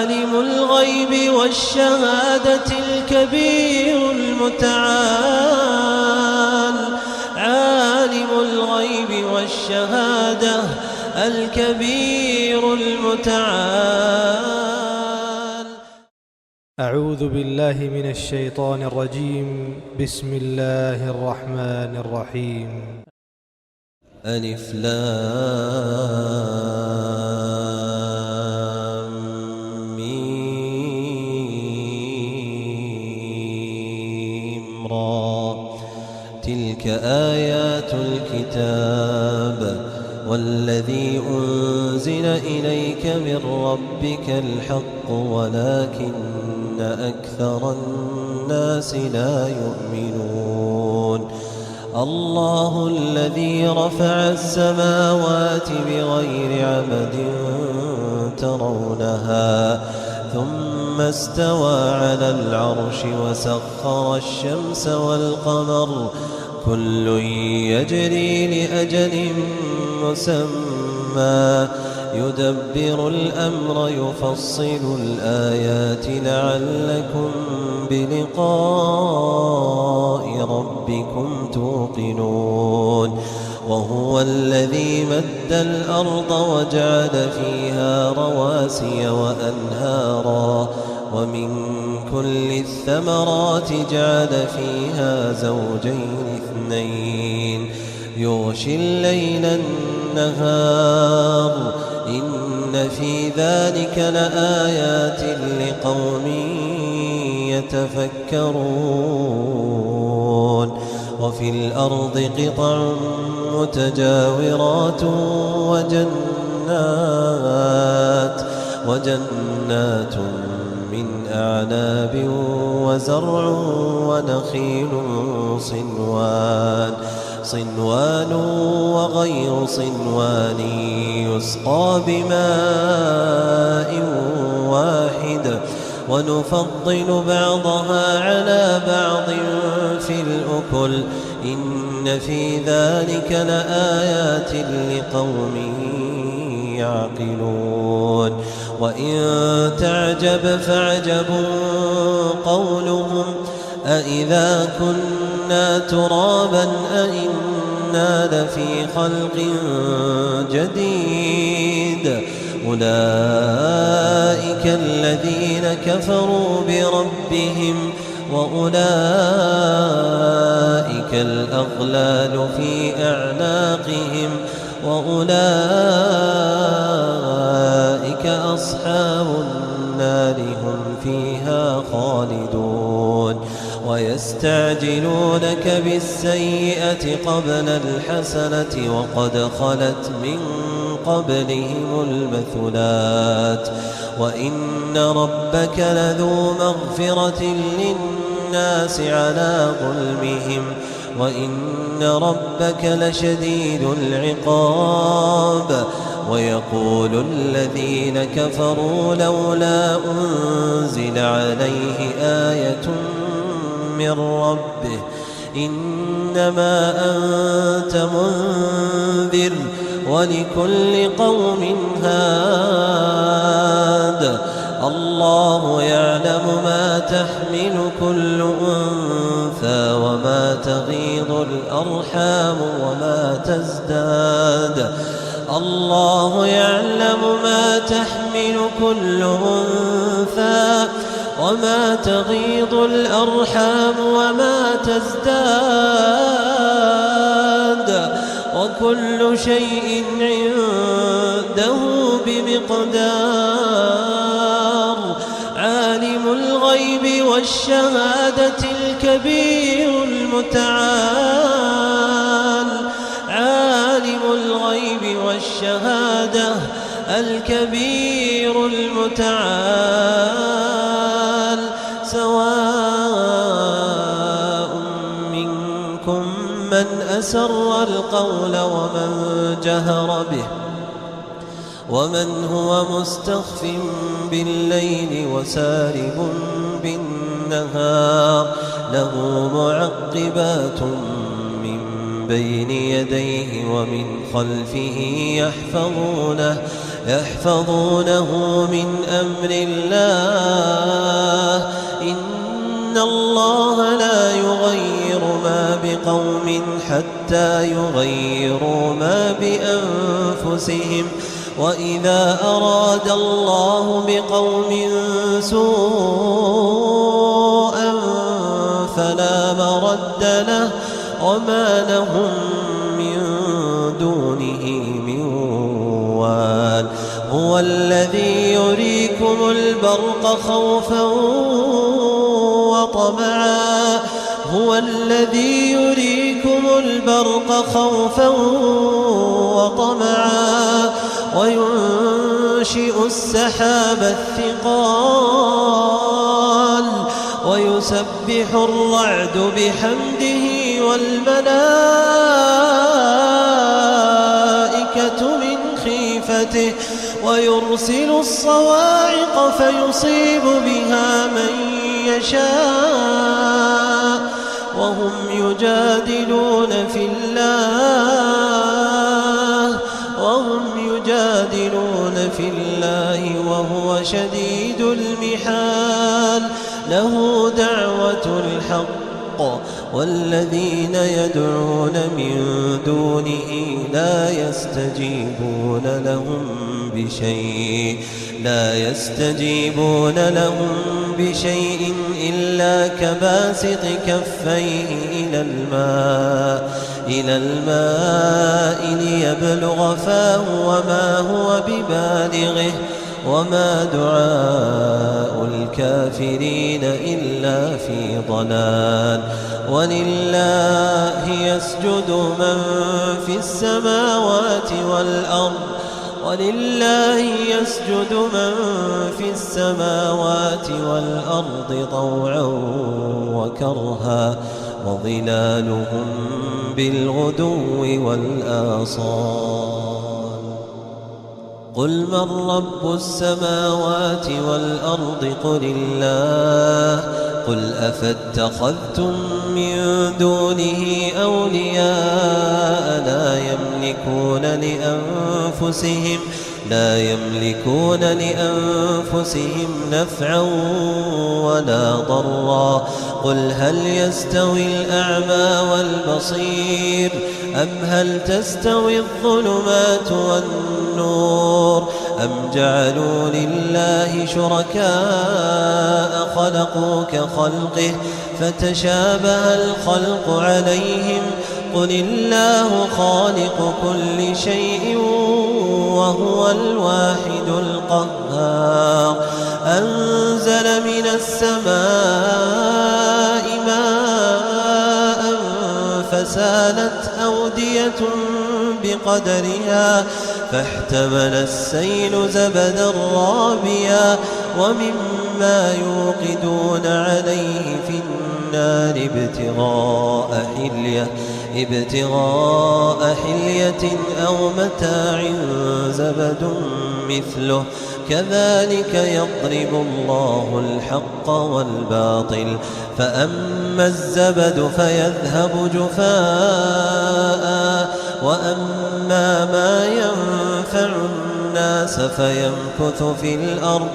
عالم الغيب والشهادة الكبير المتعال، عالم الغيب والشهادة الكبير المتعال. أعوذ بالله من الشيطان الرجيم. بسم الله الرحمن الرحيم. ألف لام ميم را، تلك آيات الكتاب والذي أنزل إليك من ربك الحق ولكن أكثر الناس لا يؤمنون. الله الذي رفع السماوات بغير عمد ترونها ثم استوى على العرش وسخر الشمس والقمر كل يجري لأجل مسمى يدبر الأمر يفصل الآيات لعلكم بلقاء ربكم توقنون. وهو الذي مد الأرض وجعل فيها رواسي وأنهارا ومن كل الثمرات جعل فيها زوجين اثنين يغشي الليل النهار إن في ذلك لآيات لقوم يتفكرون. وفي الأرض قطع متجاورات وجنات من أعناب وزرع ونخيل صنوان وغير صنوان يسقى بماء واحد ونفضل بعضها على بعض في الأكل إن في ذلك لآيات لقوم يعقلون. وإن تعجب فعجب قولهم أإذا كنا ترابا أإنا لفي خلق جديد أولئك الذين كفروا بربهم وأولئك الأغلال في أعناقهم وأولئك أصحاب النار هم فيها خالدون. ويستعجلونك بالسيئة قبل الحسنة وقد خلت من قبلهم المثلات وإن ربك لذو مغفرة للناس على ظلمهم وإن ربك لشديد العقاب. ويقول الذين كفروا لولا أنزل عليه آية من ربه إنما أنت منذر ولكل قوم هاد. الله يعلم ما تحمل كل أنثى وما تغيض الأرحام وما تزداد. الله يعلم ما تحمل كل أنثى وما تغيض الأرحام وما تزداد وكل شيء عنده بمقدار. عالم الغيب والشهادة الكبير المتعال، عالم الغيب والشهادة الكبير المتعال. سواء منكم من أسر القول ومن جهر به ومن هو مستخف بالليل وسارب بالنهار له معقبات من بين يديه ومن خلفه يحفظونه من أمر الله إن الله لا يغير ما بقوم حتى يغيروا ما بأنفسهم وإذا أراد الله بقوم سوءا فلا مرد له وما لهم من دونه من وال هو الذي يريكم البرق خوفا وطمعا هو الذي يريكم البرق خوفا وطمعا وينشئ السحاب الثقال ويسبح الرعد بحمده والملائكة من خيفته ويرسل الصواعق فيصيب بها من يشاء وهم يجادلون في الله وهو شديد المحال له دعوة الحق والذين يدعون من دونه لا يستجيبون لهم بشيء إلا كباسط كفيه إلى الماء ليبلغ فاه وما هو ببالغه وما دعاء الكافرين إلا في ضلال ولله يسجد من في السماوات والأرض طوعا وكرها وظلالهم بالغدو والآصال قل من رب السماوات والأرض قل الله قل أفاتخذتم من دونه أولياء لا يملكون لأنفسهم نفعا ولا ضرا قل هل يستوي الأعمى والبصير أم هل تستوي الظلمات والنور أم جعلوا لله شركاء خلقوا كخلقه فتشابه الخلق عليهم قل الله خالق كل شيء وهو الواحد القهار أنزل من السماء ماء فسالت أودية بقدرها فاحتمل السيل زبدا رابيا ومما يوقدون عليه في النار ابتغاء حلية أو متاع زبد مثله كذلك يضرب الله الحق والباطل فأما الزبد فيذهب جفاء وأما ما ينفع الناس فيمكث في الأرض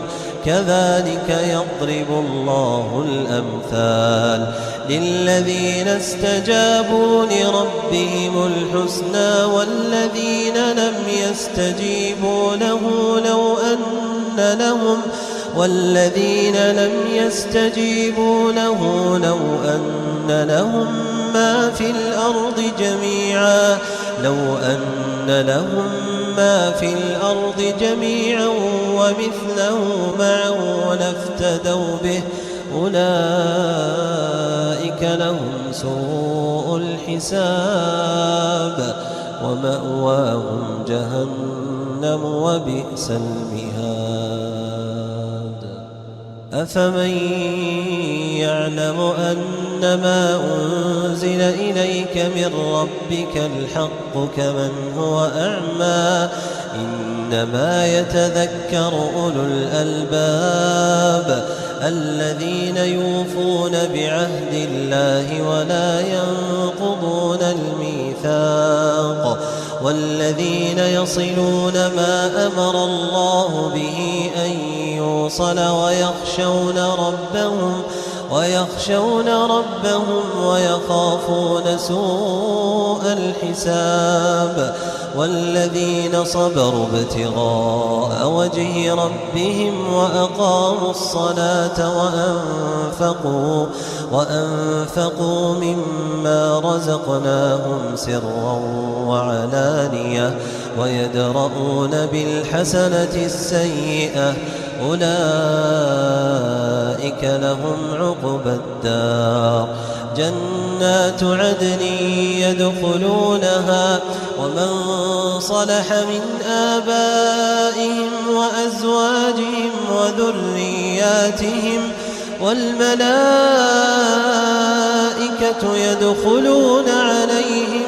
كذلك يضرب الله الأمثال للذين استجابوا لربهم الحسنى والذين لم يستجيبوا له لو أن لهم ما في الأرض جميعا ومثله معه لافتدوا به أولئك لهم سوء الحساب ومأواهم جهنم وبئس المهاد أفمن يعلم أنما أنزل إليك من ربك الحق كمن هو أعمى إنما يتذكر أولو الألباب الذين يوفون بعهد الله ولا ينقضون الميثاق والذين يصلون ما أمر الله به أن يوصل ويخشون ربهم ويخافون سوء الحساب والذين صبروا ابتغاء وجه ربهم وأقاموا الصلاة وأنفقوا مما رزقناهم سرا وعلانية ويدرؤون بالحسنة السيئة أولئك لهم عقبى الدار جنات عدن يدخلونها ومن صلح من آبائهم وأزواجهم وذرياتهم والملائكة يدخلون عليهم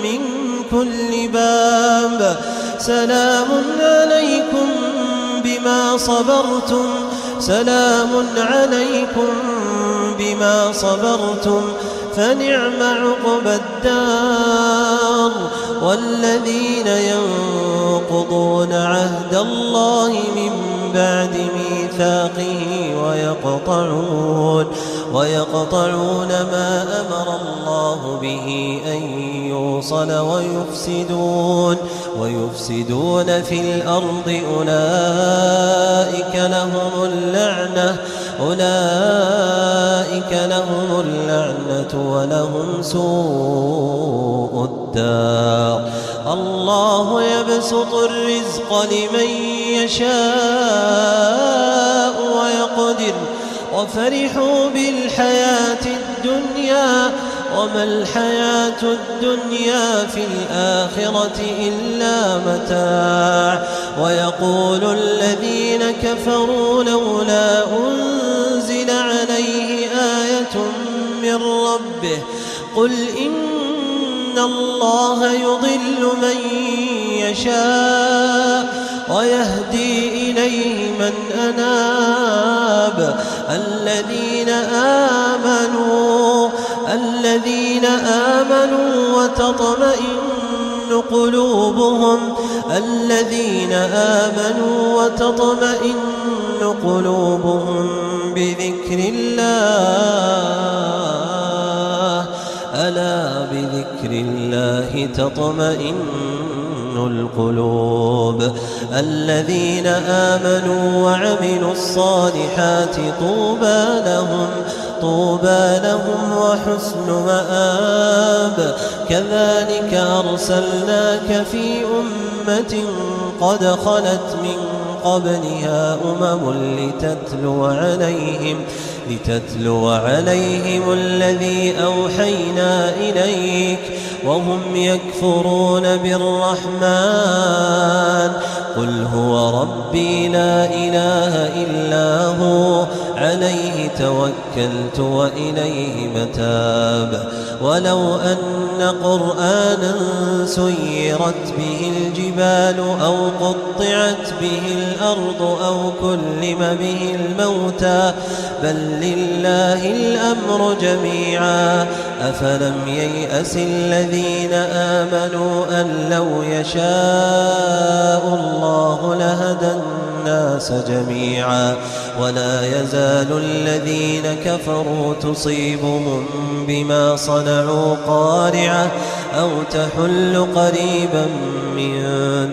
من كل باب سلام عليكم بما صبرتم فنعم عقبى الدار والذين ينقضون عهد الله من بعد ميثاقه ويقطعون ما أمر الله به أن يوصل ويفسدون في الأرض أولئك لهم اللعنة ولهم سوء الدار الله يبسط الرزق لمن يشاء ويقدر وفرحوا بالحياة الدنيا وما الحياة الدنيا في الآخرة إلا متاع ويقول الذين كفروا لولا أنزل عليه آية من ربه قل إن الله يضل من يشاء ويهدي إليه من أناب الذين آمنوا وتطمئن قلوبهم بذكر الله ألا بذكر الله تطمئن القلوب الذين آمنوا وعملوا الصالحات طوبى لهم وحسن مآب كذلك أرسلناك في أمة قد خلت من قبلها أمم لتتلو عليهم الذي أوحينا إليك وهم يكفرون بالرحمن قل هو ربي لا إله إلا هو عليه توكلت وإليه متاب ولو أن قرآنا سيرت به الجبال أو قطعت به الأرض أو كلم به الموتى بل لله الأمر جميعا أفلم ييأس الذين آمنوا أن لو يشاء الله لهدى الناس جميعا ولا يزال الذين كفروا تصيبهم بما صنعوا قارعة أو تحل قريبا من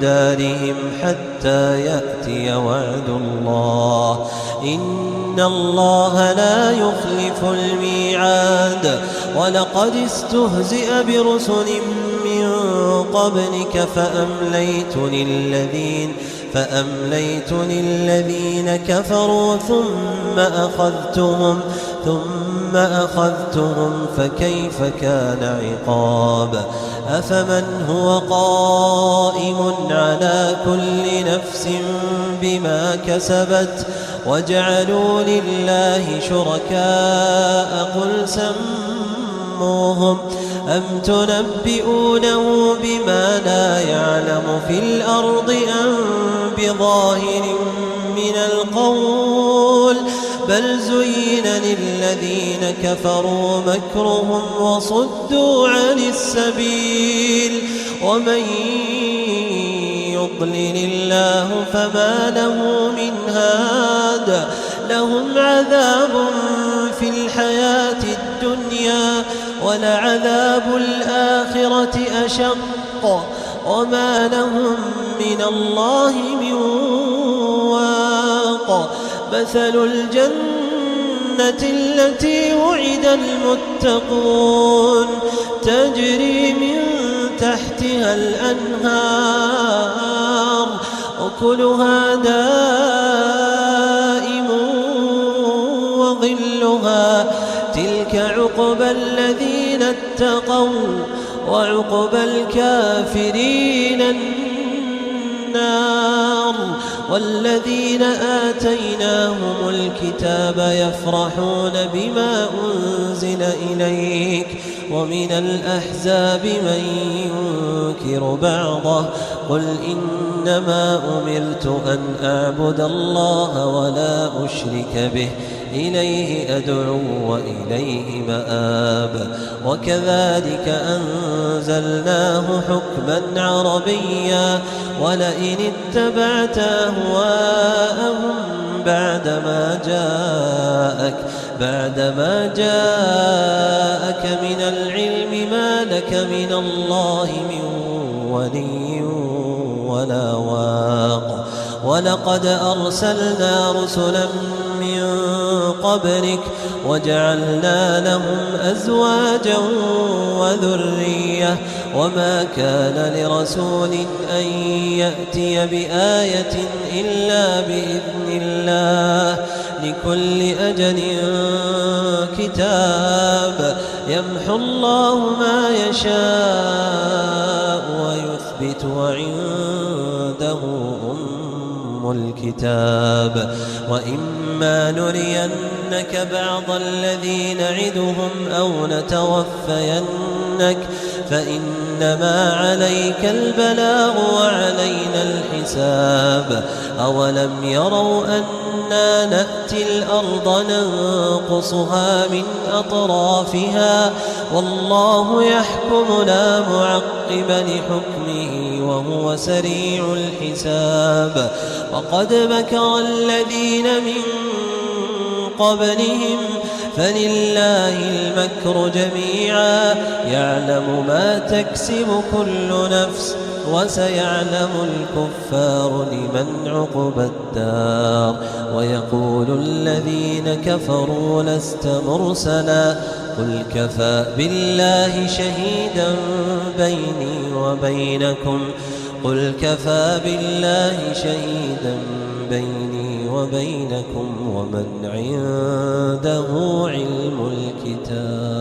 دارهم حتى يأتي وعد الله إن الله لا يخلف الميعاد ولقد استهزئ برسل من قبلك فأمليت للذين كفروا ثم أخذتهم فكيف كان عقاب أفمن هو قائم على كل نفس بما كسبت وجعلوا لله شركاء قل سموهم أم تنبئونه بما لا يعلم في الأرض أم بظاهر من القول بل زين للذين كفروا مكرهم وصدوا عن السبيل ومن يضلل الله فما له من هاد لهم عذاب في الحياة الدنيا ولعذاب الآخرة أشق وما لهم من الله من واق مثل الجنة التي وعد المتقون تجري من تحتها الأنهار أكلها دائم وظلها تلك عقبى الذين اتقوا وعقبى الكافرين النار والذين آتيناهم الكتاب يفرحون بما أنزل إليك ومن الأحزاب من ينكر بعضه قل إنما أمرت أن أعبد الله ولا أشرك به إليه أدعو وإليه مآب وكذلك أنزلناه حكما عربيا ولئن اتبعت أهواءهم بعدما جاءك من العلم ما لك من الله من ولي ولا واق ولقد أرسلنا رسلا من قبلك وجعلنا لهم أزواجا وذرية وما كان لرسول أن يأتي بآية إلا بإذن الله لكل أجل كتاب يمحو الله ما يشاء ويثبت وعنده الكتاب وإما نرينك بعض الذي نعدهم أو نتوفينك فإنما عليك البلاغ وعلينا الحساب أولم يروا أنا نأتي الأرض ننقصها من أطرافها والله يحكم لا معقب لحكمه وهو سريع الحساب وقد مكر الذين من قبلهم فلله المكر جميعا يعلم ما تكسب كل نفس وسيعلم الكفار لمن عقبى الدار ويقول الذين كفروا لست مرسلا قل كفى بالله شهيدا بيني وبينكم ومن عنده علم الكتاب